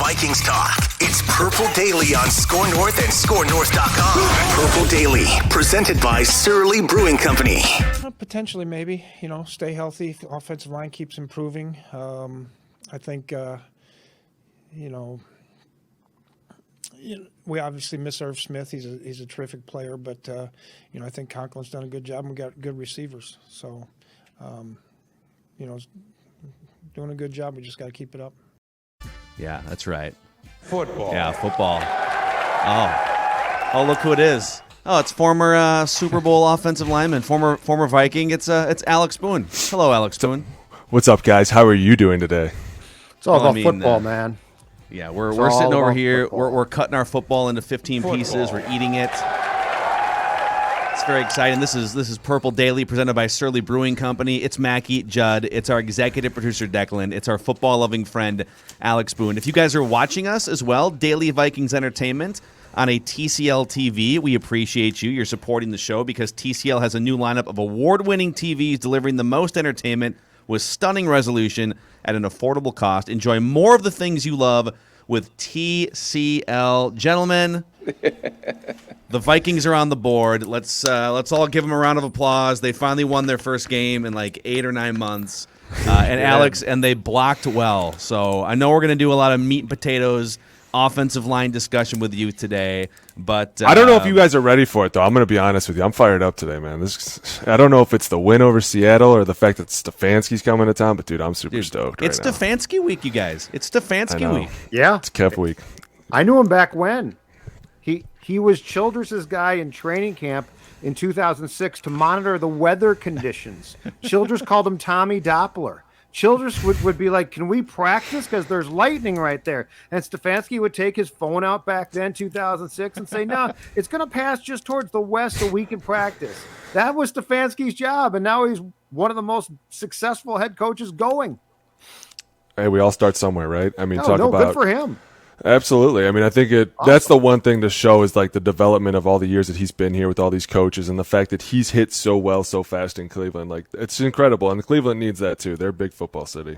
Vikings talk. It's Purple Daily on Score North and ScoreNorth.com. Purple Daily, presented by Surly Brewing Company. Potentially, maybe. Stay healthy. If the offensive line keeps improving. I think, we obviously miss Irv Smith. He's a terrific player, but I think Conklin's done a good job, and we got good receivers. So, doing a good job. We just got to keep it up. Yeah, that's right. Football. Yeah, football. Oh, look who it is. Oh, it's former Super Bowl offensive lineman, former Viking. It's Alex Boone. Hello, Alex Boone. What's up, guys? How are you doing today? It's all about football, man. Yeah, we're sitting over here. We're cutting our football into 15 Football. pieces. We're eating it. It's very exciting. This is Purple Daily presented by Surly Brewing Company. It's Mackie, Judd. It's our executive producer, Declan. It's our football-loving friend, Alex Boone. If you guys are watching us as well, Daily Vikings Entertainment on a TCL TV, we appreciate you. You're supporting the show because TCL has a new lineup of award-winning TVs delivering the most entertainment with stunning resolution at an affordable cost. Enjoy more of the things you love with TCL. Gentlemen, the Vikings are on the board. Let's all give them a round of applause. They finally won their first game in like 8 or 9 months. And Alex, and they blocked well. So I know we're going to do a lot of meat and potatoes offensive line discussion with you today, but I don't know if you guys are ready for it, though. I'm going to be honest with you. I'm fired up today, man. I don't know if it's the win over Seattle or the fact that Stefanski's coming to town, but, dude, I'm super stoked It's right now. Stefanski week, you guys. It's Stefanski week. Yeah. It's Kev week. I knew him back when. He was Childress' guy in training camp in 2006 to monitor the weather conditions. Childress called him Tommy Doppler. Childress would be like, can we practice? Because there's lightning right there. And Stefanski would take his phone out back then, 2006, and say, no, it's going to pass just towards the west so we can practice. That was Stefanski's job, and now he's one of the most successful head coaches going. Hey, we all start somewhere, right? I mean, good for him. Absolutely. I mean, I think that's the one thing to show is like the development of all the years that he's been here with all these coaches and the fact that he's hit so well so fast in Cleveland. Like, it's incredible. And Cleveland needs that too. They're a big football city.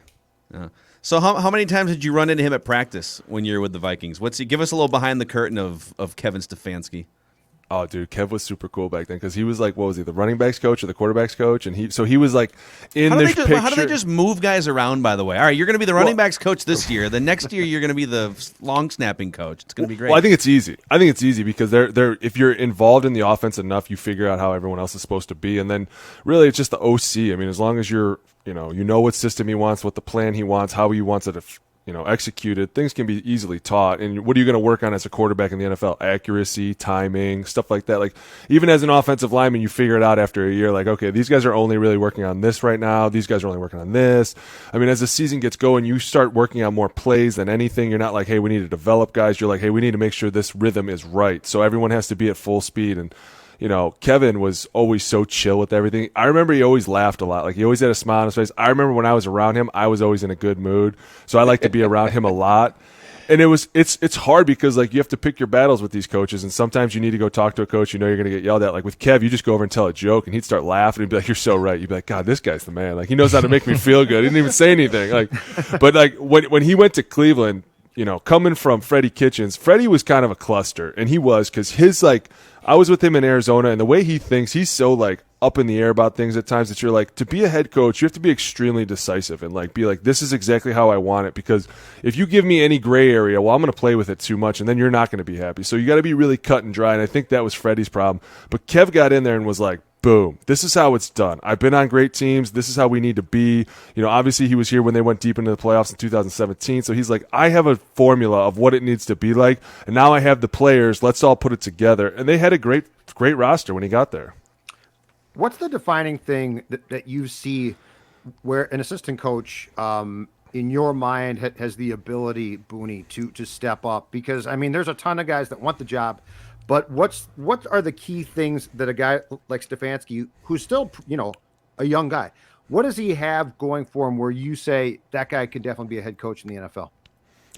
Yeah. So how many times did you run into him at practice when you were with the Vikings? Give us a little behind the curtain of Kevin Stefanski. Oh, dude, Kev was super cool back then because he was like, what was he, the running backs coach or the quarterbacks coach? And he was like in this picture. How do they just move guys around, by the way? All right, you're going to be the running backs coach this year. The next year, you're going to be the long snapping coach. It's going to be great. Well, I think it's easy. Because they're if you're involved in the offense enough, you figure out how everyone else is supposed to be. And then really it's just the OC. I mean, as long as you're, you know what system he wants, what the plan he wants, how he wants it executed, things can be easily taught. And what are you going to work on as a quarterback in the NFL? Accuracy, timing, stuff like that. Like, even as an offensive lineman, you figure it out after a year. Like, okay, these guys are only really working on this right now. These guys are only working on this. I mean, as the season gets going, you start working on more plays than anything. You're not like, hey, we need to develop guys. You're like, hey, we need to make sure this rhythm is right. So everyone has to be at full speed. And Kevin was always so chill with everything. I remember he always laughed a lot. Like, he always had a smile on his face. I remember when I was around him, I was always in a good mood. So I like to be around him a lot. And it's hard because, like, you have to pick your battles with these coaches. And sometimes you need to go talk to a coach you're going to get yelled at. Like with Kev, you just go over and tell a joke, and he'd start laughing. He'd be like, you're so right. You'd be like, God, this guy's the man. Like, he knows how to make me feel good. He didn't even say anything. But when he went to Cleveland, coming from Freddie Kitchens, Freddie was kind of a cluster. And he was, because I was with him in Arizona, and the way he thinks, he's so up in the air about things at times that you're like, to be a head coach, you have to be extremely decisive and be like, this is exactly how I want it. Because if you give me any gray area, well, I'm going to play with it too much, and then you're not going to be happy. So you got to be really cut and dry. And I think that was Freddie's problem. But Kev got in there and was like, boom, this is how it's done. I've been on great teams. This is how we need to be. Obviously he was here when they went deep into the playoffs in 2017. So he's like, I have a formula of what it needs to be like. And now I have the players. Let's all put it together. And they had a great roster when he got there. What's the defining thing that you see where an assistant coach, in your mind, has the ability, Booney, to step up? Because, I mean, there's a ton of guys that want the job. But what are the key things that a guy like Stefanski, who's still, a young guy, what does he have going for him where you say that guy could definitely be a head coach in the NFL?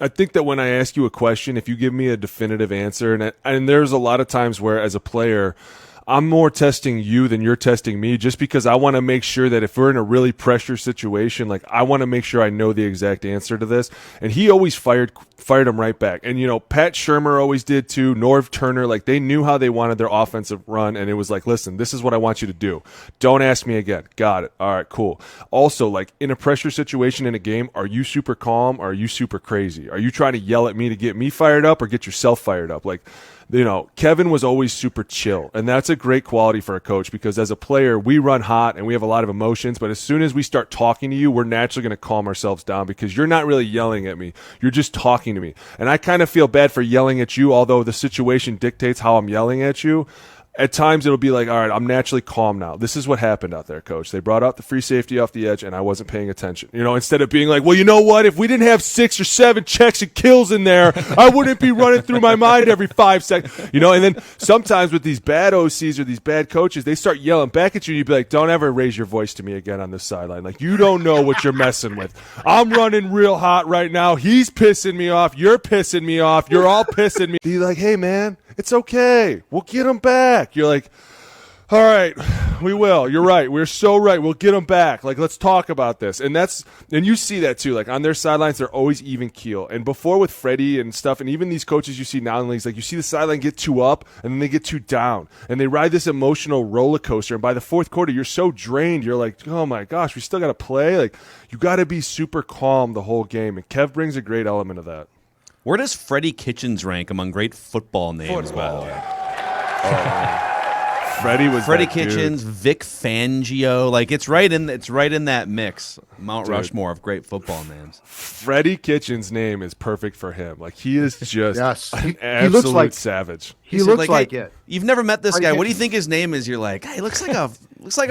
I think that when I ask you a question, if you give me a definitive answer, and there's a lot of times where as a player, I'm more testing you than you're testing me, just because I want to make sure that if we're in a really pressure situation, I want to make sure I know the exact answer to this. And he always fired fired him right back. And, Pat Shurmur always did too, Norv Turner, like they knew how they wanted their offensive run, and it was like, listen, this is what I want you to do. Don't ask me again. Got it. All right, cool. Also, like in a pressure situation in a game, are you super calm or are you super crazy? Are you trying to yell at me to get me fired up or get yourself fired up? Like, Kevin was always super chill, and that's a great quality for a coach because as a player, we run hot and we have a lot of emotions, but as soon as we start talking to you, we're naturally going to calm ourselves down because you're not really yelling at me. You're just talking to me. And I kind of feel bad for yelling at you, although the situation dictates how I'm yelling at you. At times it'll be like, all right, I'm naturally calm now. This is what happened out there, coach. They brought out the free safety off the edge, and I wasn't paying attention. Instead of being like, well, you know what? If we didn't have 6 or 7 checks and kills in there, I wouldn't be running through my mind every 5 seconds. And then sometimes with these bad OCs or these bad coaches, they start yelling back at you. You'd be like, don't ever raise your voice to me again on this sideline. Like, you don't know what you're messing with. I'm running real hot right now. He's pissing me off. You're pissing me off. You're all pissing me. He's like, hey, man. It's okay. We'll get him back. You're like, all right, we will. You're right. We're so right. We'll get him back. Like, let's talk about this. And you see that too. Like on their sidelines, they're always even keel. And before with Freddie and stuff, and even these coaches you see now in leagues, like you see the sideline get too up and then they get too down. And they ride this emotional roller coaster. And by the fourth quarter, you're so drained. You're like, oh my gosh, we still got to play. Like, you got to be super calm the whole game. And Kev brings a great element of that. Where does Freddie Kitchens rank among great football names, by the way? Freddie Kitchens, dude. Vic Fangio, like it's right in that mix. Mount Rushmore of great football names. Freddie Kitchens' name is perfect for him. Like he is just an absolute he looks like savage. He looks like hey, it. You've never met this Freddie guy. What do you Kitchens. think his name is? You're like, hey, looks like a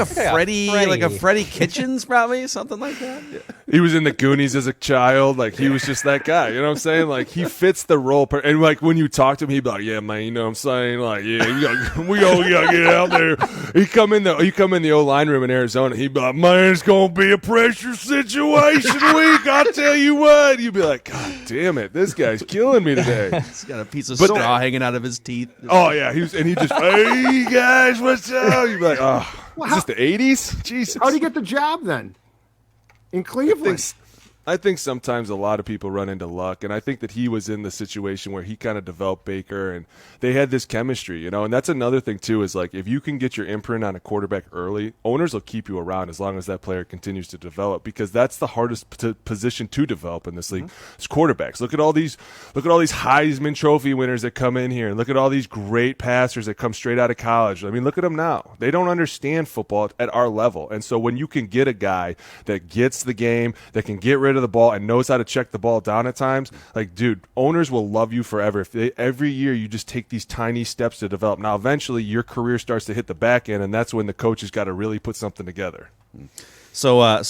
Freddie, like a Freddie Kitchens, probably something like that. Yeah. He was in the Goonies as a child. Like he was just that guy. You know what I'm saying? Like he fits the role. And like when you talk to him, he'd be like, "Yeah, man, you know what I'm saying? Like, yeah, we all gotta get out there." He come in the O line room in Arizona. He'd be like, "Man, it's gonna be a pressure situation week. I'll tell you what." You'd be like, "God damn it, this guy's killing me today." He's got a piece of straw hanging out of his teeth. Oh yeah, he just, "Hey guys, what's up?" You'd be like, "Oh." Well, is this the 80s? Jesus. How did he get the job then? In Cleveland? I think sometimes a lot of people run into luck, and I think that he was in the situation where he kind of developed Baker, and they had this chemistry, and that's another thing too is like if you can get your imprint on a quarterback early, owners will keep you around as long as that player continues to develop because that's the hardest position to develop in this league. It's quarterbacks. Look at all these Heisman Trophy winners that come in here, and look at all these great passers that come straight out of college. I mean, look at them now. They don't understand football at our level, and so when you can get a guy that gets the game, that can get rid of the ball and knows how to check the ball down at times, like, dude, owners will love you forever. If every year you just take these tiny steps to develop. Now, eventually your career starts to hit the back end, and that's when the coach has got to really put something together. So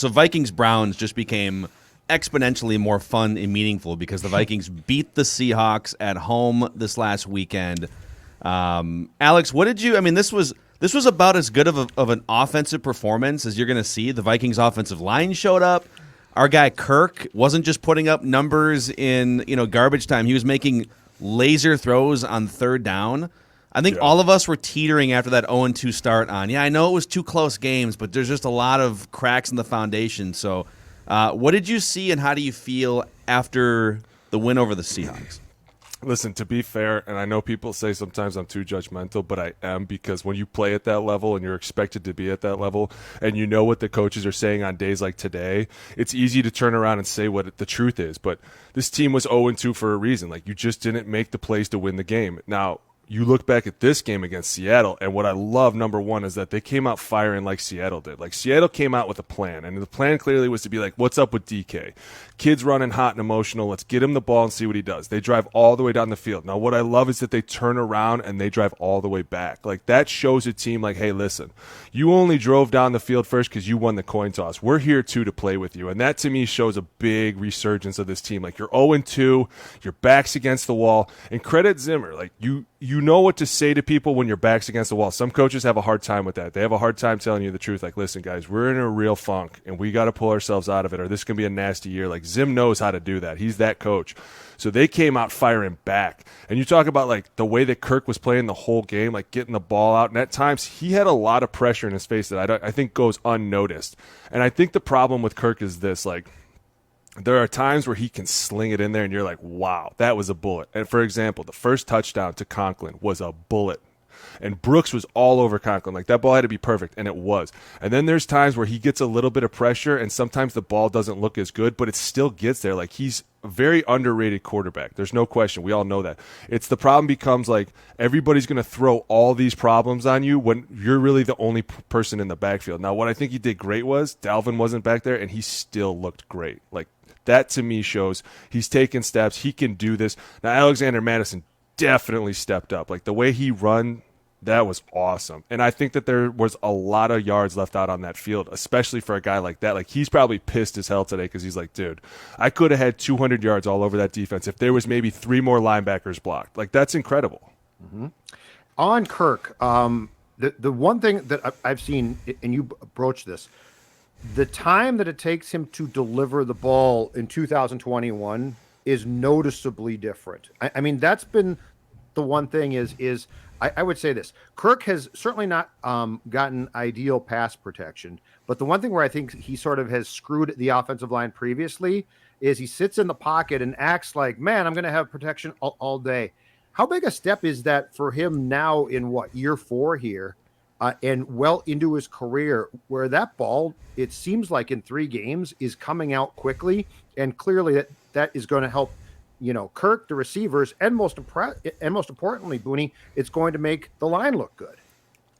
Vikings Browns just became exponentially more fun and meaningful because the Vikings beat the Seahawks at home this last weekend. Alex, what did you? I mean, this was about as good of an offensive performance as you're going to see. The Vikings offensive line showed up. Our guy Kirk wasn't just putting up numbers in garbage time. He was making laser throws on third down. I think all of us were teetering after that 0-2 start on. Yeah, I know it was 2 close games, but there's just a lot of cracks in the foundation. So what did you see and how do you feel after the win over the Seahawks? Listen, to be fair, and I know people say sometimes I'm too judgmental, but I am because when you play at that level and you're expected to be at that level and you know what the coaches are saying on days like today, it's easy to turn around and say what the truth is. But this team was 0-2 for a reason. Like, you just didn't make the plays to win the game. Now, you look back at this game against Seattle, and what I love, number one, is that they came out firing like Seattle did. Like, Seattle came out with a plan, and the plan clearly was to be like, what's up with DK? Kid's running hot and emotional. Let's get him the ball and see what he does. They drive all the way down the field. Now, what I love is that they turn around and they drive all the way back. Like, that shows a team like, hey, listen, you only drove down the field first because you won the coin toss. We're here, too, to play with you. And that, to me, shows a big resurgence of this team. Like, you're 0-2, your back's against the wall. And credit Zimmer. Like, you know what to say to people when your back's against the wall. Some coaches have a hard time with that. They have a hard time telling you the truth. Like, listen, guys, we're in a real funk, and we got to pull ourselves out of it, or this can be a nasty year. Like, Zim knows how to do that. He's that coach. So they came out firing back. And you talk about, like, the way that Kirk was playing the whole game, like getting the ball out. And at times, he had a lot of pressure in his face that I think goes unnoticed. And I think the problem with Kirk is this, like, there are times where he can sling it in there and you're like, wow, that was a bullet. And for example, the first touchdown to Conklin was a bullet. And Brooks was all over Conklin. Like, that ball had to be perfect, and it was. And then there's times where he gets a little bit of pressure, and sometimes the ball doesn't look as good, but it still gets there. Like, he's a very underrated quarterback. There's no question. We all know that. It's the problem becomes, like, everybody's going to throw all these problems on you when you're really the only person in the backfield. Now, what I think he did great was Dalvin wasn't back there, and he still looked great. Like, that to me shows he's taking steps. He can do this. Now, Alexander Madison definitely stepped up. Like, the way he run, that was awesome. And I think that there was a lot of yards left out on that field, especially for a guy like that. Like, he's probably pissed as hell today because he's like, dude, I could have had 200 yards all over that defense if there was maybe 3 more linebackers blocked. Like, that's incredible. Mm-hmm. On Kirk, the one thing that I've seen, and you broached this, the time that it takes him to deliver the ball in 2021 is noticeably different. I mean, that's been the one thing is I would say this. Kirk has certainly not gotten ideal pass protection, but the one thing where I think he sort of has screwed the offensive line previously is he sits in the pocket and acts like, man, I'm going to have protection all day. How big a step is that for him now in year 4 here and well into his career, where that ball, it seems like in 3 games, is coming out quickly, and clearly that is going to help, Kirk, the receivers, and most importantly, Booney, it's going to make the line look good.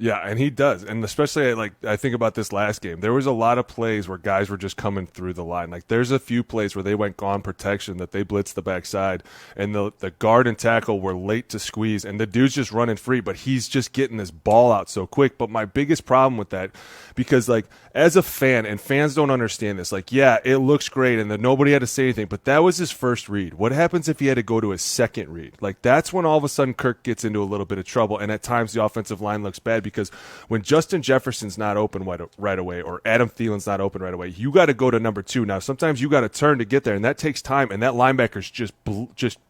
Yeah, and he does. And especially, I think about this last game. There was a lot of plays where guys were just coming through the line. Like, there's a few plays where they went gone protection, that they blitzed the backside, and the guard and tackle were late to squeeze, and the dude's just running free, but he's just getting this ball out so quick. But my biggest problem with that, because, as a fan, and fans don't understand this, yeah, it looks great, and nobody had to say anything, but that was his first read. What happens if he had to go to his second read? That's when all of a sudden Kirk gets into a little bit of trouble, and at times the offensive line looks bad, because when Justin Jefferson's not open right away, or Adam Thielen's not open right away, you got to go to number 2. Now, sometimes you got to turn to get there, and that takes time, and that linebacker's just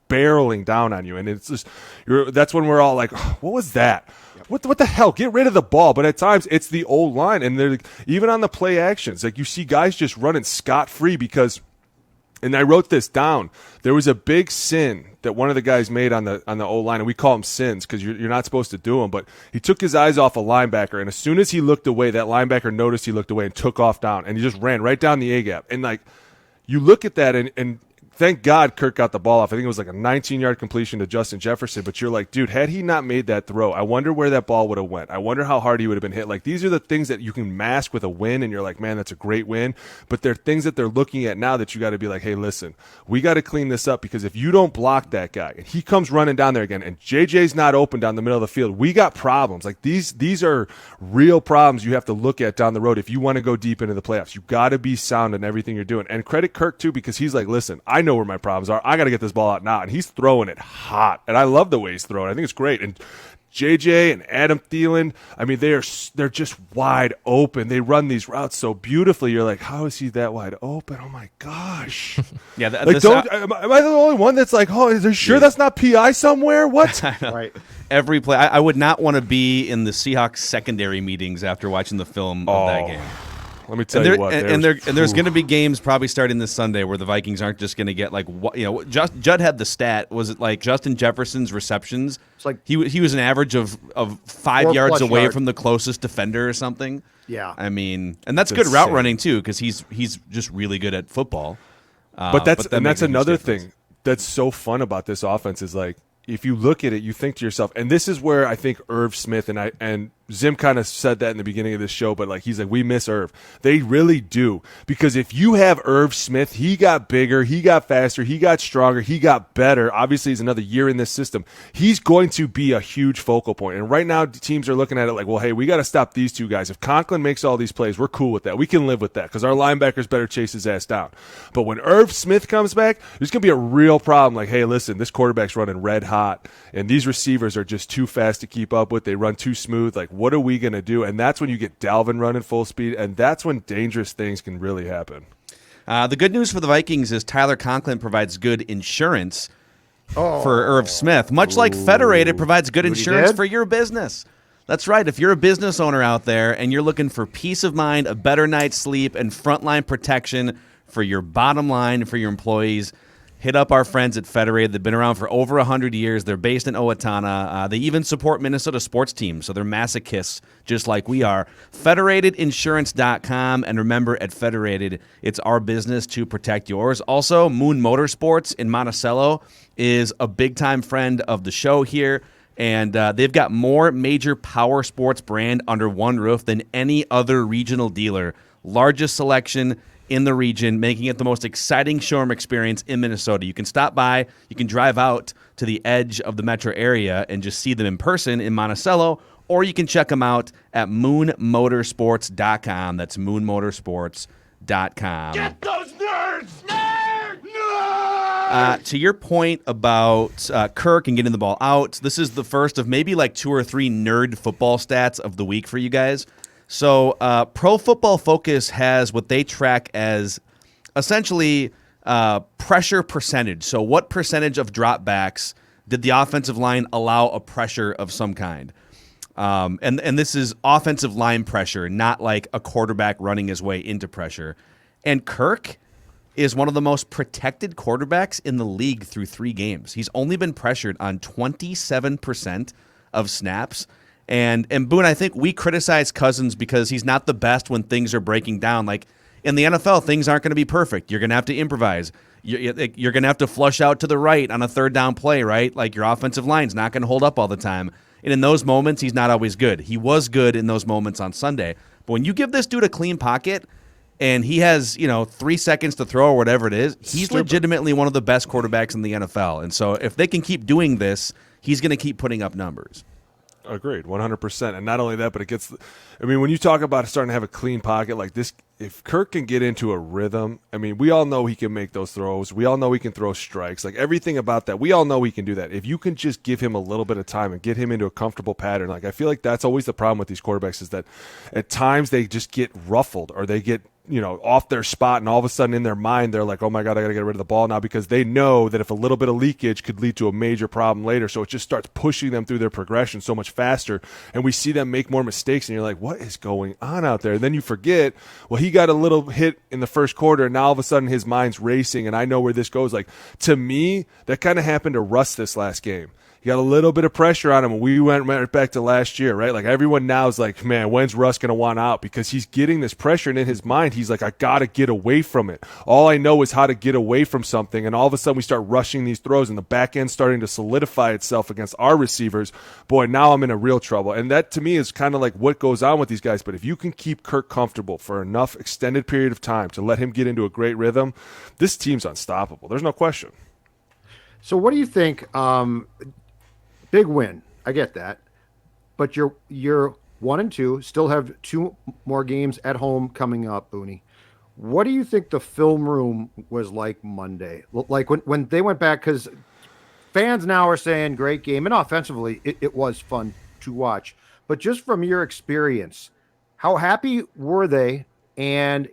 barreling down on you, and it's just that's when we're all like, what was that? What the hell? Get rid of the ball. But at times it's the old line, and they're even on the play actions, you see guys just running scot-free because. And I wrote this down. There was a big sin that one of the guys made on the O-line, and we call them sins because you're not supposed to do them. But he took his eyes off a linebacker, and as soon as he looked away, that linebacker noticed he looked away and took off down, and he just ran right down the A-gap. And you look at that, and thank God Kirk got the ball off. I think it was a 19-yard completion to Justin Jefferson. But you're like, dude, had he not made that throw, I wonder where that ball would have went. I wonder how hard he would have been hit. These are the things that you can mask with a win, and you're like, man, that's a great win. But they're things that they're looking at now that you got to be like, hey, listen, we got to clean this up, because if you don't block that guy, and he comes running down there again, and JJ's not open down the middle of the field, we got problems. These are real problems you have to look at down the road if you want to go deep into the playoffs. You got to be sound in everything you're doing. And credit Kirk, too, because he's like, listen, I know where my problems are. I got to get this ball out now. And he's throwing it hot. And I love the way he's throwing it. I think it's great. And JJ and Adam Thielen, I mean, they're just wide open. They run these routes so beautifully. You're like, how is he that wide open? Oh, my gosh. Yeah. Am I the only one that's like, oh, is there sure that's not PI somewhere? What? Right. Every play. I would not want to be in the Seahawks secondary meetings after watching the film of that game. Let me tell you what. There's going to be games probably starting this Sunday where the Vikings aren't just going to get Judd had the stat. Was it Justin Jefferson's receptions? It's he was an average of 5 yards away from the closest defender or something. Yeah, I mean, and that's good route running too, because he's just really good at football. But that's another thing that's so fun about this offense is if you look at it, you think to yourself, and this is where I think Irv Smith and Zim kind of said that in the beginning of this show, but he's like, we miss Irv. They really do. Because if you have Irv Smith, he got bigger, he got faster, he got stronger, he got better. Obviously, he's another year in this system. He's going to be a huge focal point. And right now, teams are looking at it like, well, hey, we got to stop these 2 guys. If Conklin makes all these plays, we're cool with that. We can live with that because our linebackers better chase his ass down. But when Irv Smith comes back, there's going to be a real problem. Hey, listen, this quarterback's running red hot, and these receivers are just too fast to keep up with. They run too smooth. What are we going to do? And that's when you get Dalvin running full speed, and that's when dangerous things can really happen. The good news for the Vikings is Tyler Conklin provides good insurance for Irv Smith, much like Federated provides good insurance for your business. That's right. If you're a business owner out there and you're looking for peace of mind, a better night's sleep, and frontline protection for your bottom line, for your employees. Hit up our friends at Federated. They've been around for over 100 years. They're based in Owatonna. They even support Minnesota sports teams, so they're masochists just like we are. FederatedInsurance.com. And remember, at Federated, it's our business to protect yours. Also, Moon Motorsports in Monticello is a big-time friend of the show here. And they've got more major power sports brand under one roof than any other regional dealer. Largest selection in the region, making it the most exciting showroom experience in Minnesota. You can stop by, you can drive out to the edge of the metro area and just see them in person in Monticello, or you can check them out at moonmotorsports.com. That's moonmotorsports.com. Get those nerds! Nerds! To your point about Kirk and getting the ball out, this is the first of maybe like 2 or 3 nerd football stats of the week for you guys. So Pro Football Focus has what they track as essentially pressure percentage. So what percentage of dropbacks did the offensive line allow a pressure of some kind? And this is offensive line pressure, not like a quarterback running his way into pressure. And Kirk is one of the most protected quarterbacks in the league through 3 games. He's only been pressured on 27% of snaps. And Boone, I think we criticize Cousins because he's not the best when things are breaking down. Like in the NFL, things aren't going to be perfect. You're going to have to improvise. You're going to have to flush out to the right on a 3rd down play, right? Like your offensive line's not going to hold up all the time. And in those moments, he's not always good. He was good in those moments on Sunday. But when you give this dude a clean pocket and he has, 3 seconds to throw or whatever it is, he's legitimately one of the best quarterbacks in the NFL. And so if they can keep doing this, he's going to keep putting up numbers. Agreed, 100%. And not only that, but when you talk about starting to have a clean pocket like this, if Kirk can get into a rhythm, we all know he can make those throws. We all know he can throw strikes. Like everything about that, we all know he can do that. If you can just give him a little bit of time and get him into a comfortable pattern, like I feel like that's always the problem with these quarterbacks is that at times they just get ruffled or they get off their spot, and all of a sudden in their mind they're like, oh my God, I got to get rid of the ball now, because they know that if a little bit of leakage could lead to a major problem later. So it just starts pushing them through their progression so much faster, and we see them make more mistakes, and you're like, what is going on out there? And then you forget, well, he got a little hit in the first quarter, and now all of a sudden his mind's racing, and I know where this goes. Like, to me, that kind of happened to Russ this last game. He got a little bit of pressure on him, and we went right back to last year, right? Like, everyone now is like, man, when's Russ going to want out? Because he's getting this pressure, and in his mind, he's like, I got to get away from it. All I know is how to get away from something, and all of a sudden we start rushing these throws, and the back end starting to solidify itself against our receivers. Boy, now I'm in a real trouble. And that, to me, is kind of like what goes on with these guys. But if you can keep Kirk comfortable for enough extended period of time to let him get into a great rhythm, this team's unstoppable. There's no question. So what do you think? Big win. I get that. But you're 1-2, still have 2 more games at home coming up, Booney. What do you think the film room was like Monday? Like when they went back, because fans now are saying great game, and offensively it was fun to watch. But just from your experience, how happy were they, and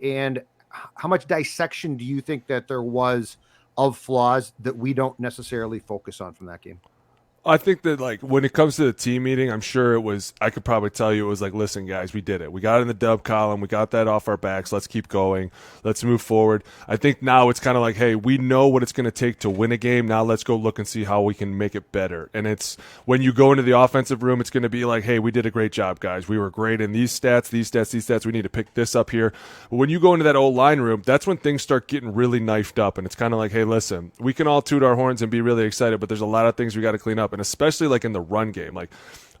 how much dissection do you think that there was of flaws that we don't necessarily focus on from that game? I think that, like, when it comes to the team meeting, I'm sure it was, I could probably tell you it was like, listen, guys, we did it. We got in the dub column. We got that off our backs. Let's keep going. Let's move forward. I think now it's kind of like, hey, we know what it's going to take to win a game. Now let's go look and see how we can make it better. And it's when you go into the offensive room, it's going to be like, hey, we did a great job, guys. We were great in these stats, these stats, these stats. We need to pick this up here. But when you go into that old line room, that's when things start getting really knifed up. And it's kind of like, hey, listen, we can all toot our horns and be really excited, but there's a lot of things we got to clean up. And especially like in the run game, like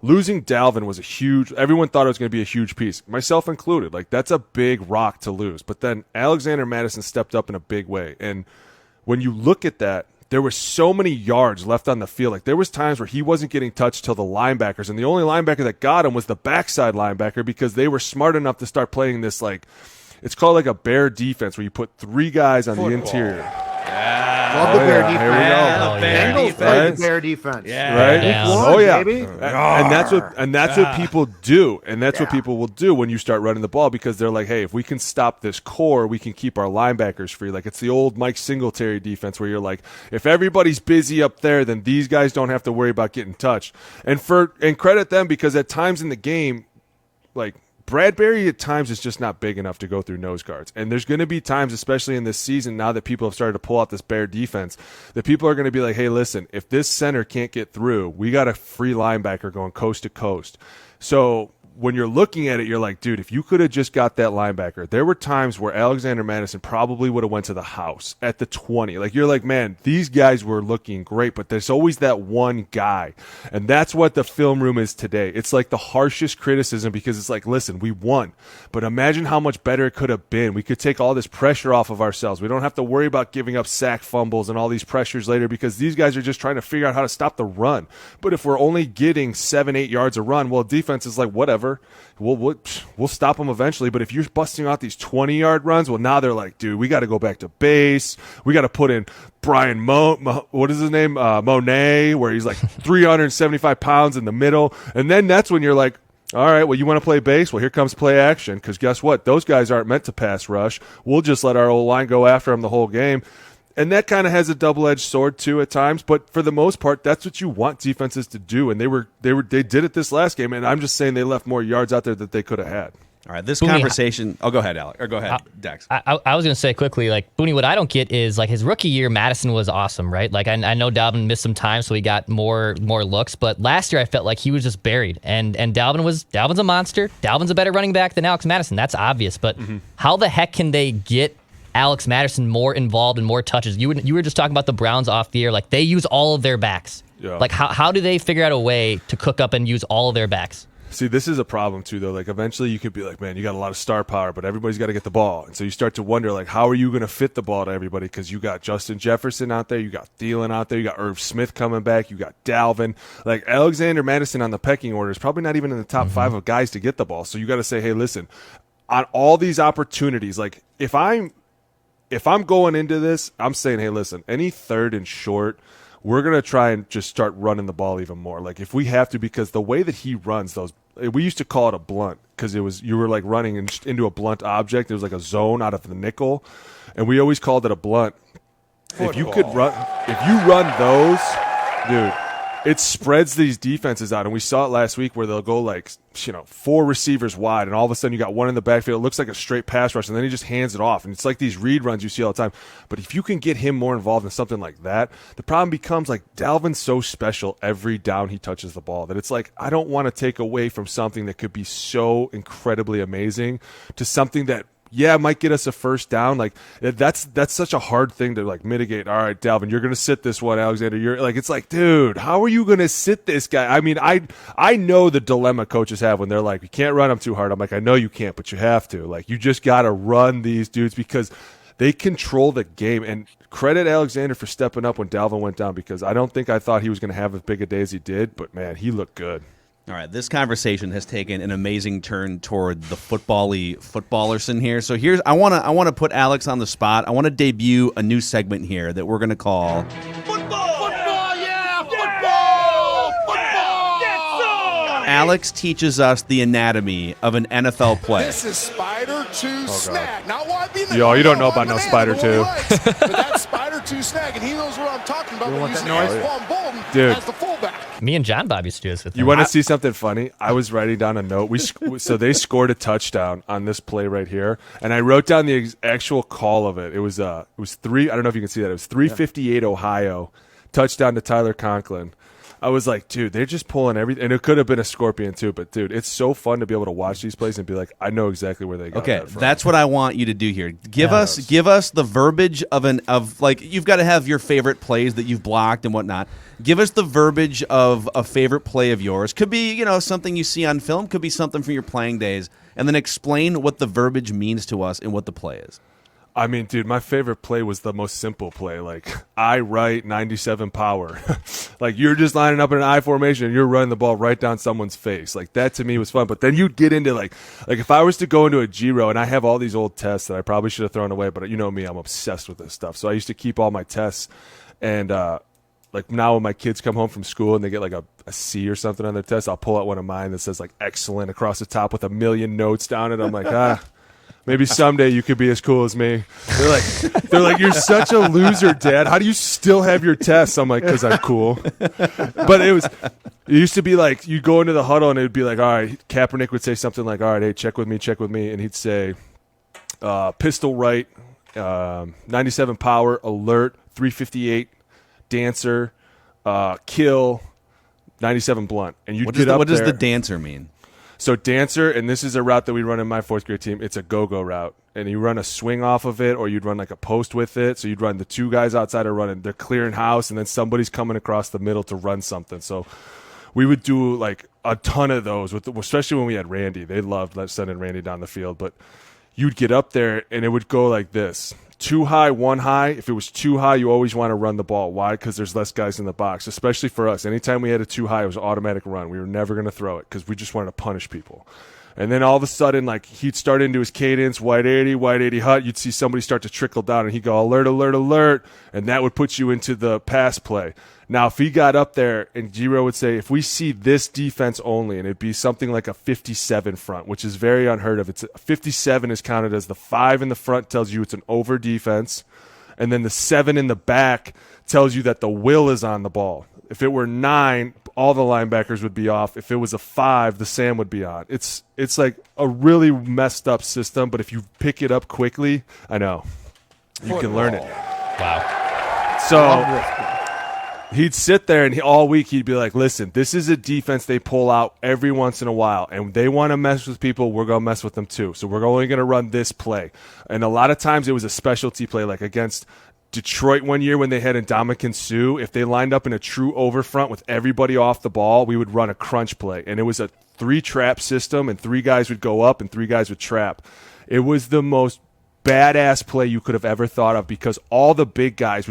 losing Dalvin was everyone thought it was going to be a huge piece, myself included. Like, that's a big rock to lose. But then Alexander Madison stepped up in a big way. And when you look at that, there were so many yards left on the field. Like, there was times where he wasn't getting touched till the linebackers, and the only linebacker that got him was the backside linebacker, because they were smart enough to start playing this, like, it's called like a bear defense, where you put 3 guys on the interior. Love the bear defense. Here we go. Yeah, Bengals play the bear defense. Right? Yeah. Oh yeah. Baby. And that's what people do. And that's what people will do when you start running the ball, because they're like, hey, if we can stop this core, we can keep our linebackers free. Like, it's the old Mike Singletary defense, where you're like, if everybody's busy up there, then these guys don't have to worry about getting touched. And credit them, because at times in the game, like, Bradbury at times is just not big enough to go through nose guards. And there's going to be times, especially in this season, now that people have started to pull out this Bear defense, that people are going to be like, hey, listen, if this center can't get through, we got a free linebacker going coast to coast. So when you're looking at it, you're like, dude, if you could have just got that linebacker. There were times where Alexander Madison probably would have went to the house at the 20. Like, you're like, man, these guys were looking great, but there's always that one guy. And that's what the film room is today. It's like the harshest criticism, because it's like, listen, we won, but imagine how much better it could have been. We could take all this pressure off of ourselves. We don't have to worry about giving up sack fumbles and all these pressures later, because these guys are just trying to figure out how to stop the run. But if we're only getting 7-8 yards a run, well, defense is like, whatever. We'll stop them eventually. But if you're busting out these 20-yard runs, well, now they're like, dude, we got to go back to base. We got to put in Brian what is his name? Monet, where he's like 375 pounds in the middle. And then that's when you're like, all right, well, you want to play base? Well, here comes play action, because guess what? Those guys aren't meant to pass rush. We'll just let our old line go after them the whole game. And that kind of has a double-edged sword too at times, but for the most part, that's what you want defenses to do. And they did it this last game, and I'm just saying they left more yards out there that they could have had. All right, this conversation. Oh, go ahead, Alec, or go ahead, Dex. I was going to say quickly, like, Boone, what I don't get is, like, his rookie year, Madison was awesome, right? Like, I know Dalvin missed some time, so he got more looks, but last year I felt like he was just buried, and Dalvin's a monster. Dalvin's a better running back than Alex Madison. That's obvious, but how the heck can they get Alex Madison more involved and more touches? You were just talking about the Browns off the air. Like, they use all of their backs. Yeah. Like, how do they figure out a way to cook up and use all of their backs? See, this is a problem too, though. Like, eventually you could be like, man, you got a lot of star power, but everybody's got to get the ball. And so you start to wonder, like, how are you going to fit the ball to everybody? Because you got Justin Jefferson out there, you got Thielen out there, you got Irv Smith coming back, you got Dalvin. Like, Alexander Madison on the pecking order is probably not even in the top 5 of guys to get the ball. So you got to say, hey, listen, on all these opportunities, like, if I'm going into this, I'm saying, hey, listen, any third and short, we're going to try and just start running the ball even more. Like, if we have to, because the way that he runs those, we used to call it a blunt, because you were like running into a blunt object. It was like a zone out of the nickel, and we always called it a blunt. If you run those, dude, it spreads these defenses out. And we saw it last week where they'll go like, 4 receivers wide, and all of a sudden you got one in the backfield. It looks like a straight pass rush, and then he just hands it off. And it's like these read runs you see all the time. But if you can get him more involved in something like that, the problem becomes, like, Dalvin's so special every down he touches the ball that it's like, I don't want to take away from something that could be so incredibly amazing to something that, yeah, might get us a first down. Like, that's such a hard thing to, like, mitigate. All right, Dalvin, you're going to sit this one. Alexander, you're like, it's like, dude, how are you going to sit this guy? I mean, I know the dilemma coaches have when they're like, you can't run them too hard. I'm like, I know you can't, but you have to. Like, you just got to run these dudes because they control the game. And credit Alexander for stepping up when Dalvin went down, because I don't think I thought he was going to have as big a day as he did, but man, he looked good. All right, this conversation has taken an amazing turn toward the footballerson here. So I want to put Alex on the spot. I want to debut a new segment here that we're going to call Football, yeah, football. Alex teaches us the anatomy of an NFL play. This is Spider 2 snag. Not why being the Yo, you don't know about no Spider 2. But that's Spider 2 snag, and he knows what I'm talking about when using Antoine Bolden as the fullback. Me and John Bob used to do this with him. You want to see something funny? I was writing down a note. So they scored a touchdown on this play right here, and I wrote down the actual call of it. It was 3. I don't know if you can see that. It was 358 Ohio, touchdown to Tyler Conklin. I was like, dude, they're just pulling everything. And it could have been a scorpion too, but dude, it's so fun to be able to watch these plays and be like, I know exactly where they got that from. That's what I want you to do here. Give us the verbiage of like, you've got to have your favorite plays that you've blocked and whatnot. Give us the verbiage of a favorite play of yours. Could be, something you see on film, could be something from your playing days, and then explain what the verbiage means to us and what the play is. I mean, dude, my favorite play was the most simple play. Like, I right 97 power. Like, you're just lining up in an I formation and you're running the ball right down someone's face. Like, that to me was fun. But then you'd get into, like if I was to go into a G-Row, and I have all these old tests that I probably should have thrown away, but you know me, I'm obsessed with this stuff. So I used to keep all my tests. And, like, now when my kids come home from school and they get, like, a C or something on their test, I'll pull out one of mine that says, like, excellent across the top with 1,000,000 notes down it. I'm like, maybe someday you could be as cool as me. They're like, you're such a loser, Dad. How do you still have your tests? I'm like, because I'm cool. But It used to be like you go into the huddle and it would be like, all right, Kaepernick would say something like, all right, hey, check with me. And he'd say, pistol right, 97 power, alert, 358, dancer, kill, 97 blunt. And you'd get up what there. does the dancer mean? So dancer, and this is a route that we run in my 4th grade team, it's a go-go route. And you run a swing off of it, or you'd run like a post with it. So you'd run the 2 guys outside are running, they're clearing house, and then somebody's coming across the middle to run something. So we would do like a ton of those, especially when we had Randy. They loved sending Randy down the field. But you'd get up there, and it would go like this. 2 high, 1 high. If it was 2 high, you always want to run the ball. Why? Because there's less guys in the box, especially for us. Anytime we had a 2 high, it was an automatic run. We were never going to throw it because we just wanted to punish people. And then all of a sudden, like, he'd start into his cadence, white 80 hut. You'd see somebody start to trickle down, and he'd go, alert, alert, alert. And that would put you into the pass play. Now, if he got up there, and Giro would say, if we see this defense only, and it'd be something like a 57 front, which is very unheard of. 57 is counted as the 5 in the front tells you it's an over defense. And then the 7 in the back tells you that the will is on the ball. If it were 9, all the linebackers would be off. If it was a 5, the Sam would be on. It's like a really messed up system, but if you pick it up quickly, I know, you can learn it. Wow. So he'd sit there, and all week he'd be like, listen, this is a defense they pull out every once in a while, and they want to mess with people, we're going to mess with them too. So we're only going to run this play. And a lot of times it was a specialty play, like against Detroit one year when they had Ndamukong Suh. If they lined up in a true over front with everybody off the ball, we would run a crunch play. And it was a 3-trap system, and 3 guys would go up and 3 guys would trap. It was the most badass play you could have ever thought of because all the big guys,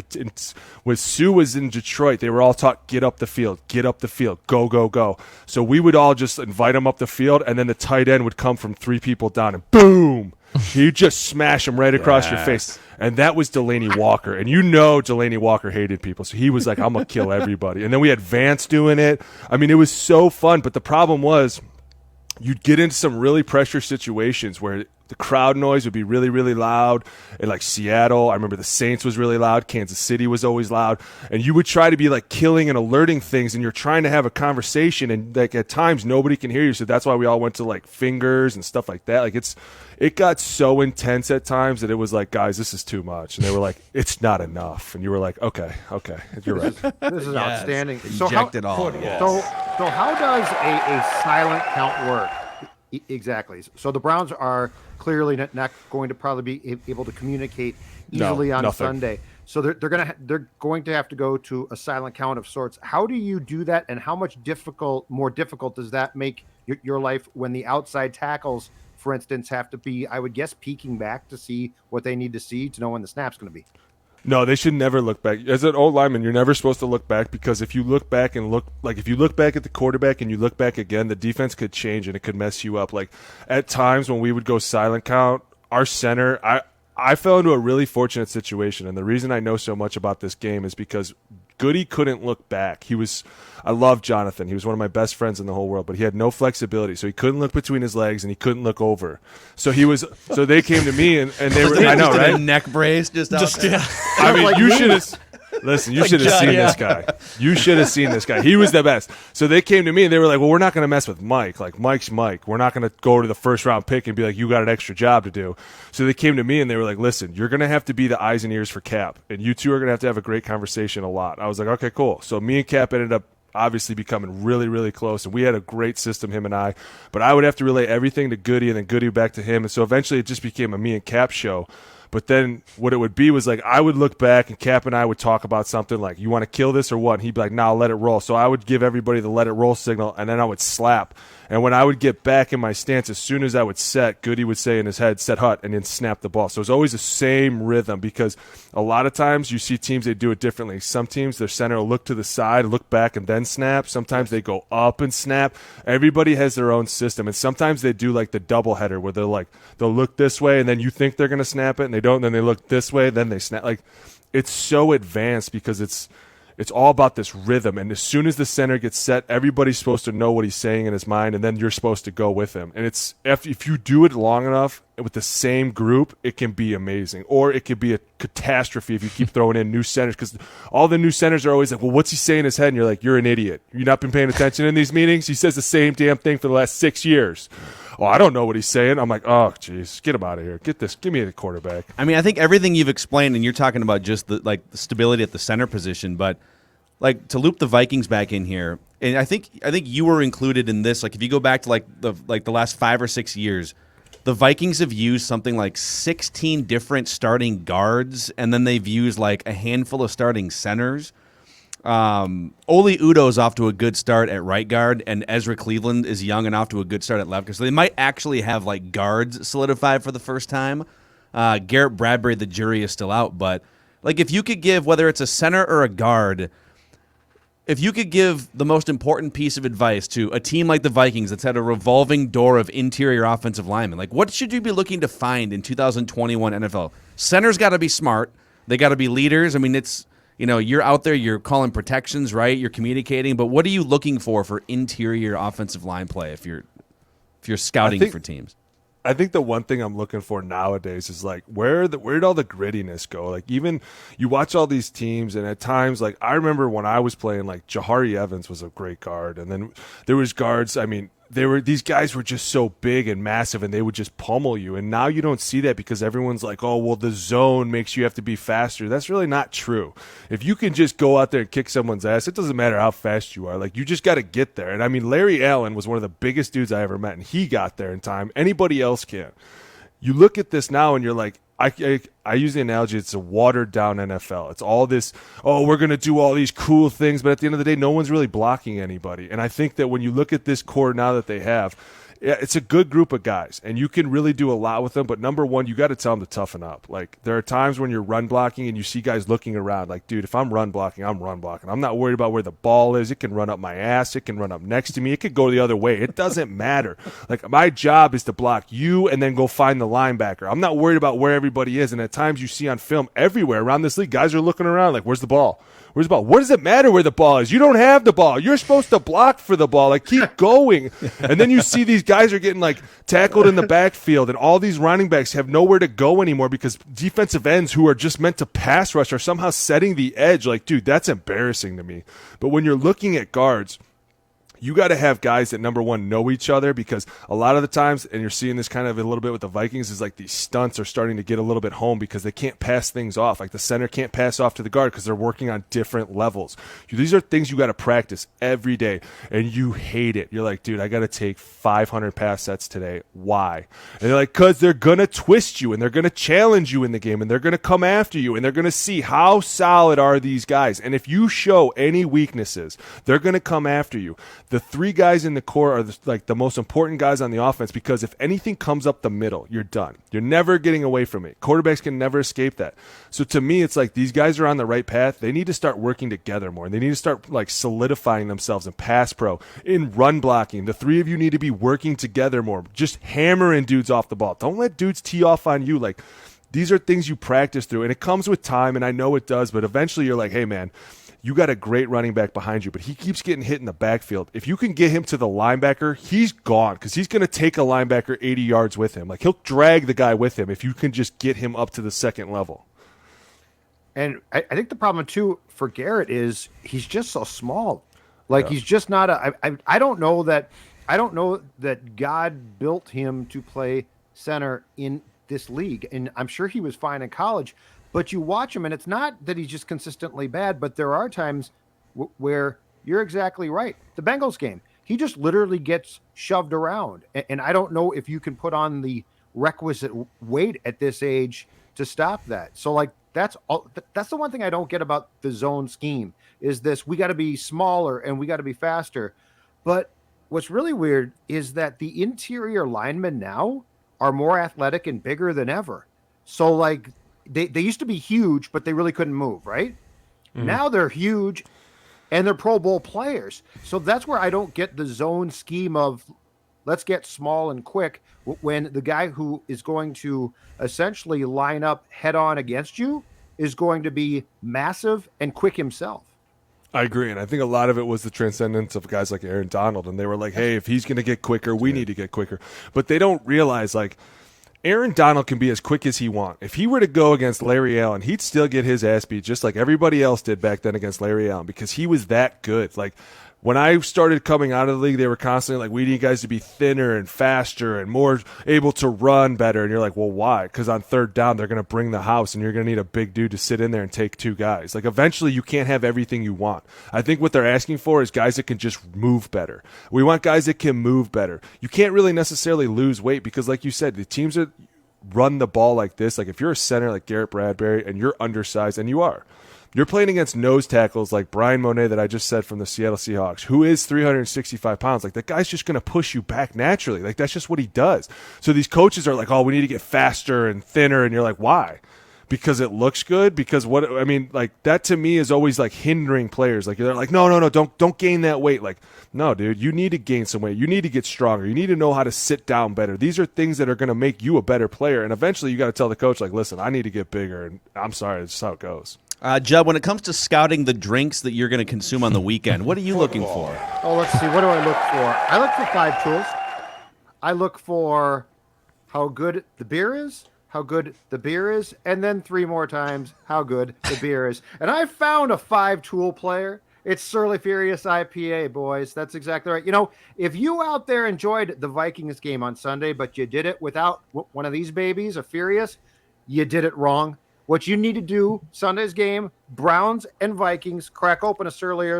when Sue was in Detroit, they were all taught, get up the field, go, go, go. So we would all just invite them up the field, and then the tight end would come from 3 people down, and boom! You just smash him right across your face. And that was Delaney Walker. And you know Delaney Walker hated people. So he was like, I'm going to kill everybody. And then we had Vance doing it. I mean, it was so fun. But the problem was you'd get into some really pressure situations where the crowd noise would be really, really loud. And like Seattle, I remember the Saints was really loud. Kansas City was always loud. And you would try to be like killing and alerting things, and you're trying to have a conversation, and like at times nobody can hear you. So that's why we all went to like fingers and stuff like that. Like it got so intense at times that it was like, guys, this is too much. And they were like, it's not enough. And you were like, okay, you're right. This is outstanding. Inject it all. So how does a silent count work? Exactly. So the Browns are clearly not going to probably be able to communicate easily on nothing. Sunday. So they're going to have to go to a silent count of sorts. How do you do that, and how much more difficult does that make your life when the outside tackles, for instance, have to be, I would guess, peeking back to see what they need to see to know when the snap's going to be? No, they should never look back. As an old lineman, you're never supposed to look back, because if you look back and if you look back at the quarterback and you look back again, the defense could change and it could mess you up. Like at times when we would go silent count, our center, I fell into a really fortunate situation, and the reason I know so much about this game is because Goody couldn't look back. I love Jonathan. He was one of my best friends in the whole world, but he had no flexibility, so he couldn't look between his legs and he couldn't look over. So they came to me and they were, I know, right? A neck brace just out there. Yeah. I mean, you should have. Listen, you should have seen this guy. You should have seen this guy. He was the best. So they came to me and they were like, well, we're not going to mess with Mike. Like, Mike's Mike. We're not going to go to the first round pick and be like, you got an extra job to do. So they came to me and they were like, listen, you're going to have to be the eyes and ears for Cap, and you two are going to have a great conversation a lot. I was like, okay, cool. So me and Cap ended up obviously becoming really, really close, and we had a great system, him and I. But I would have to relay everything to Goody and then Goody back to him. And so eventually it just became a me and Cap show. But then what it would be was like I would look back and Cap and I would talk about something like, you want to kill this or what? And he'd be like, nah, let it roll. So I would give everybody the let it roll signal, and then I would slap. And when I would get back in my stance, as soon as I would set, Goody would say in his head, set hut, and then snap the ball. So it was always the same rhythm, because a lot of times you see teams, they do it differently. Some teams, their center will look to the side, look back, and then snap. Sometimes they go up and snap. Everybody has their own system. And sometimes they do like the double header where they'll look this way, and then you think they're going to snap it, and they don't. And then they look this way, then they snap. Like, it's so advanced because it's It's all about this rhythm. And as soon as the center gets set, everybody's supposed to know what he's saying in his mind, and then you're supposed to go with him. And it's if you do it long enough with the same group, it can be amazing. Or it could be a catastrophe if you keep throwing in new centers, because all the new centers are always like, well, what's he saying in his head? And you're like, you're an idiot. You've not been paying attention in these meetings? He says the same damn thing for the last 6 years. Oh, I don't know what he's saying. I'm like, oh, geez, get him out of here. Give me the quarterback. I mean, I think everything you've explained, and you're talking about just the stability at the center position, but like to loop the Vikings back in here, and I think you were included in this. Like if you go back to the last 5 or 6 years, the Vikings have used something like 16 different starting guards, and then they've used like a handful of starting centers. Oli Udoh's off to a good start at right guard, and Ezra Cleveland is young and off to a good start at left guard. So they might actually have like guards solidified for the first time. Garrett Bradbury, the jury is still out, but like if you could give, whether it's a center or a guard, if you could give the most important piece of advice to a team like the Vikings that's had a revolving door of interior offensive linemen, like what should you be looking to find in 2021 NFL? Centers got to be smart. They got to be leaders. I mean, it's, you know, you're out there, you're calling protections, right? You're communicating, but what are you looking for interior offensive line play if you're scouting for teams? I think the one thing I'm looking for nowadays is like where'd all the grittiness go? Like even you watch all these teams, and at times, like I remember when I was playing, like Jahari Evans was a great guard, and then there was guards. I mean, these guys were just so big and massive, and they would just pummel you. And now you don't see that because everyone's like, oh, well, the zone makes you have to be faster. That's really not true. If you can just go out there and kick someone's ass, it doesn't matter how fast you are. Like, you just got to get there. And I mean, Larry Allen was one of the biggest dudes I ever met, and he got there in time. Anybody else can. You look at this now, and you're like, I use the analogy, it's a watered-down NFL. It's all this, oh, we're going to do all these cool things, but at the end of the day, no one's really blocking anybody. And I think that when you look at this core now that they have, it's a good group of guys, and you can really do a lot with them. But number one, you got to tell them to toughen up. Like, there are times when you're run blocking and you see guys looking around like, dude, if I'm run blocking, I'm run blocking. I'm not worried about where the ball is. It can run up my ass. It can run up next to me. It could go the other way. It doesn't matter. Like, my job is to block you and then go find the linebacker. I'm not worried about where everybody is. And at times you see on film everywhere around this league, guys are looking around like, where's the ball? Where's the ball? What does it matter where the ball is? You don't have the ball. You're supposed to block for the ball. Like, keep going. And then you see these guys are getting, like, tackled in the backfield, and all these running backs have nowhere to go anymore because defensive ends who are just meant to pass rush are somehow setting the edge. Like, dude, that's embarrassing to me. But when you're looking at guards, you got to have guys that, number one, know each other, because a lot of the times, and you're seeing this kind of a little bit with the Vikings, is like these stunts are starting to get a little bit home because they can't pass things off. Like the center can't pass off to the guard because they're working on different levels. These are things you got to practice every day, and you hate it. You're like, dude, I got to take 500 pass sets today. Why? And they're like, because they're going to twist you, and they're going to challenge you in the game, and they're going to come after you, and they're going to see how solid are these guys. And if you show any weaknesses, they're going to come after you. The three guys in the core are the most important guys on the offense, because if anything comes up the middle, you're done. You're never getting away from it. Quarterbacks can never escape that. So to me, it's like these guys are on the right path. They need to start working together more. They need to start like solidifying themselves in pass pro, in run blocking. The three of you need to be working together more. Just hammering dudes off the ball. Don't let dudes tee off on you. Like, these are things you practice through, and it comes with time, and I know it does, but eventually you're like, hey, man, you got a great running back behind you, but he keeps getting hit in the backfield. If you can get him to the linebacker, he's gone, because he's going to take a linebacker 80 yards with him. Like, he'll drag the guy with him if you can just get him up to the second level. And I think the problem, too, for Garrett is he's just so small. Like, he's just not I don't know that God built him to play center in this league. And I'm sure he was fine in college. But you watch him, and it's not that he's just consistently bad, but there are times where you're exactly right. The Bengals game, he just literally gets shoved around. And I don't know if you can put on the requisite weight at this age to stop that. So, like, that's the one thing I don't get about the zone scheme is this: we got to be smaller and we got to be faster. But what's really weird is that the interior linemen now are more athletic and bigger than ever. So, like, They used to be huge, but they really couldn't move, right? Mm-hmm. Now they're huge, and they're Pro Bowl players. So that's where I don't get the zone scheme of let's get small and quick when the guy who is going to essentially line up head-on against you is going to be massive and quick himself. I agree, and I think a lot of it was the transcendence of guys like Aaron Donald, and they were like, hey, if he's going to get quicker, we need to get quicker. But they don't realize, like, Aaron Donald can be as quick as he wants. If he were to go against Larry Allen, he'd still get his ass beat just like everybody else did back then against Larry Allen because he was that good. Like, when I started coming out of the league, they were constantly like, we need guys to be thinner and faster and more able to run better. And you're like, well, why? Because on third down, they're going to bring the house and you're going to need a big dude to sit in there and take two guys. Like, eventually, you can't have everything you want. I think what they're asking for is guys that can just move better. We want guys that can move better. You can't really necessarily lose weight because, like you said, the teams that run the ball like this, like if you're a center like Garrett Bradbury and you're undersized, and you are, you're playing against nose tackles like Brian Monet that I just said from the Seattle Seahawks, who is 365 pounds. Like, that guy's just going to push you back naturally. Like, that's just what he does. So these coaches are like, oh, we need to get faster and thinner. And you're like, why? Because it looks good? Because what, I mean, like, that to me is always like hindering players. Like, they're like, no, don't gain that weight. Like, no, dude, you need to gain some weight. You need to get stronger. You need to know how to sit down better. These are things that are going to make you a better player. And eventually you got to tell the coach, like, listen, I need to get bigger. And I'm sorry, it's just how it goes. Judd, when it comes to scouting the drinks that you're going to consume on the weekend, what are you looking for? Oh, let's see. What do I look for? I look for 5 tools. I look for how good the beer is, and then 3 more times how good the beer is. And I found a 5-tool player. It's Surly Furious IPA, boys. That's exactly right. You know, if you out there enjoyed the Vikings game on Sunday, but you did it without one of these babies, a Furious, you did it wrong. What you need to do, Sunday's game, Browns and Vikings, crack open a Surly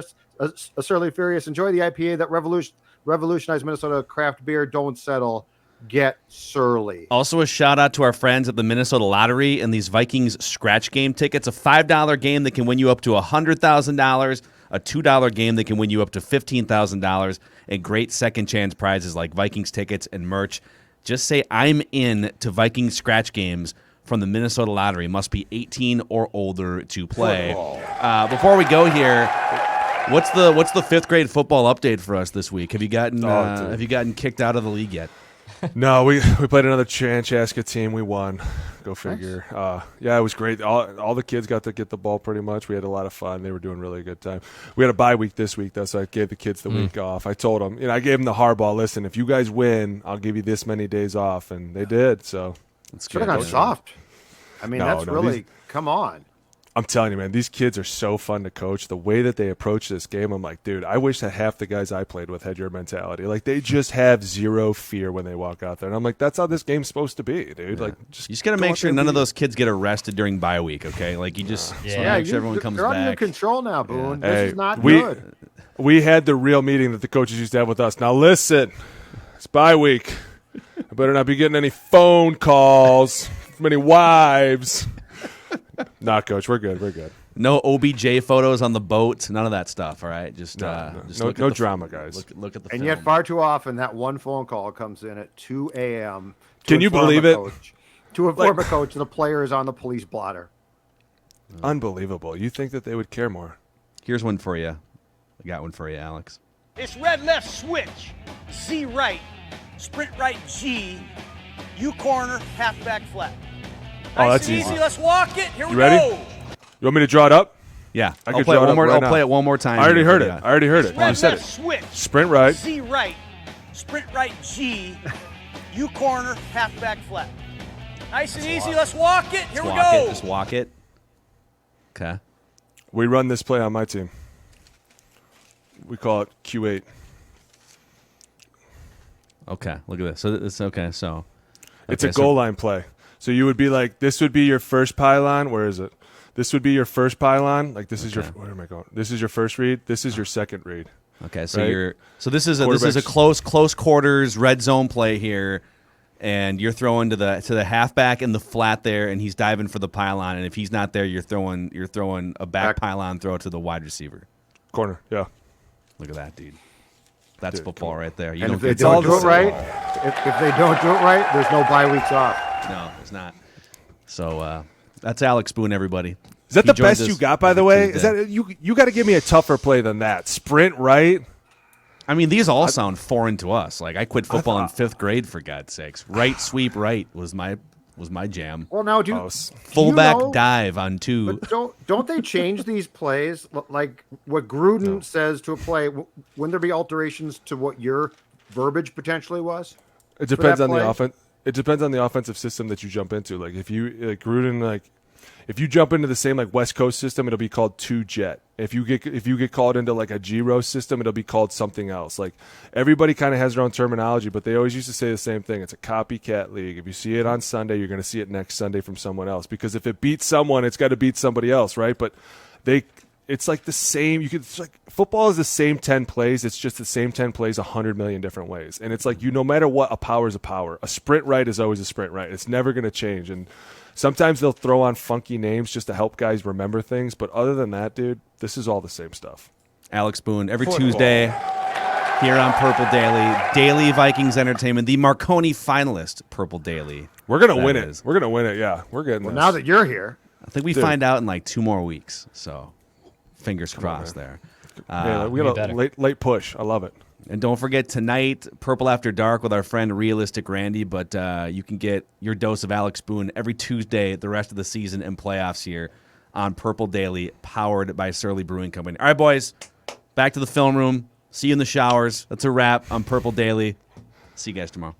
Furious, enjoy the IPA that revolutionized Minnesota craft beer. Don't settle. Get surly. Also, a shout out to our friends at the Minnesota Lottery and these Vikings scratch game tickets. A $5 game that can win you up to $100,000, a $2 game that can win you up to $15,000, and great second chance prizes like Vikings tickets and merch. Just say I'm in to Vikings scratch games from the Minnesota Lottery. Must be 18 or older to play. Before we go here, what's the 5th grade football update for us this week? Have you gotten kicked out of the league yet? No, we played another Chanchaska team. We won. Go figure. Nice. Yeah, it was great. All the kids got to get the ball pretty much. We had a lot of fun. They were doing really good time. We had a bye week this week, though, so I gave the kids the week off. I told them, I gave them the hardball. Listen, if you guys win, I'll give you this many days off, and they did. So it's should have gone soft. I mean, come on. I'm telling you, man, these kids are so fun to coach. The way that they approach this game, I'm like, dude, I wish that half the guys I played with had your mentality. Like, they just have zero fear when they walk out there. And I'm like, that's how this game's supposed to be, dude. Yeah. Like, you just got to make sure none of those kids get arrested during bye week, okay? Like, you just make sure everyone comes they're back. Under control now, Boone. Yeah. This is not good. We had the real meeting that the coaches used to have with us. Now, listen, it's bye week. I better not be getting any phone calls from any wives. Nah, Coach, we're good. We're good. No OBJ photos on the boat. None of that stuff. All right, just no drama, guys. Look at the. And film. yet, far too often, that one phone call comes in at 2 a.m. Can you believe it? To inform a coach, and the player is on the police blotter. Unbelievable. You think that they would care more? Here's one for you. I got one for you, Alex. It's red left switch, Z right, sprint right G, U corner, halfback flat. Oh, Nice that's and easy. Let's walk it. Here we ready? go. You want me to draw it up? Yeah, I'll play it one more time. I already heard it. Red You said left it. switch, Sprint right. Z right, sprint right G, U corner, halfback flat. Nice and easy. Let's walk it. Here we go. Just walk it. Okay. We run this play on my team. We call it Q8. Okay, look at this. So it's okay. So it's a goal line play. So you would be like, this would be your first pylon. Where is it? This would be your first pylon. Like, this is your. Where am I going? This is your first read. This is your second read. Okay, so right? this is a close quarters red zone play here, and you're throwing to the halfback in the flat there, and he's diving for the pylon. And if he's not there, you're throwing a back pylon throw to the wide receiver. Corner. Yeah. Look at that, dude. That's football right there. If they don't do it right, there's no bye weeks off. No, it's not. So that's Alex Boone, everybody. Is that the best you got, by the way? Is that you got to give me a tougher play than that? Sprint right? I mean, these all sound foreign to us. Like, I quit football in 5th grade, for God's sakes. Right sweep right was my was my jam. Well, now fullback dive on 2. But don't they change these plays? Like what Gruden says to a play, wouldn't there be alterations to what your verbiage potentially was? It depends on the offense. It depends on the offensive system that you jump into. Like if you Gruden, if you jump into the same West Coast system, it'll be called 2-jet. If you get called into a G-Row system, it'll be called something else. Like everybody kind of has their own terminology, but they always used to say the same thing. It's a copycat league. If you see it on Sunday, you're going to see it next Sunday from someone else. Because if it beats someone, it's got to beat somebody else, right? But it's like the same. Football is the same 10 plays. It's just the same 10 plays 100 million different ways. And it's no matter what, a power is a power. A sprint right is always a sprint right. It's never going to change. And sometimes they'll throw on funky names just to help guys remember things. But other than that, dude, this is all the same stuff. Alex Boone, every Tuesday here on Purple Daily Vikings Entertainment, the Marconi finalist, Purple Daily. We're going to win it. We're going to win it, yeah. We're getting this. Now that you're here. I think we find out in 2 more weeks. So fingers crossed there. We got a late push. I love it. And don't forget tonight, Purple After Dark with our friend Realistic Randy. But you can get your dose of Alex Boone every Tuesday the rest of the season and playoffs here on Purple Daily, powered by Surly Brewing Company. All right, boys, back to the film room. See you in the showers. That's a wrap on Purple Daily. See you guys tomorrow.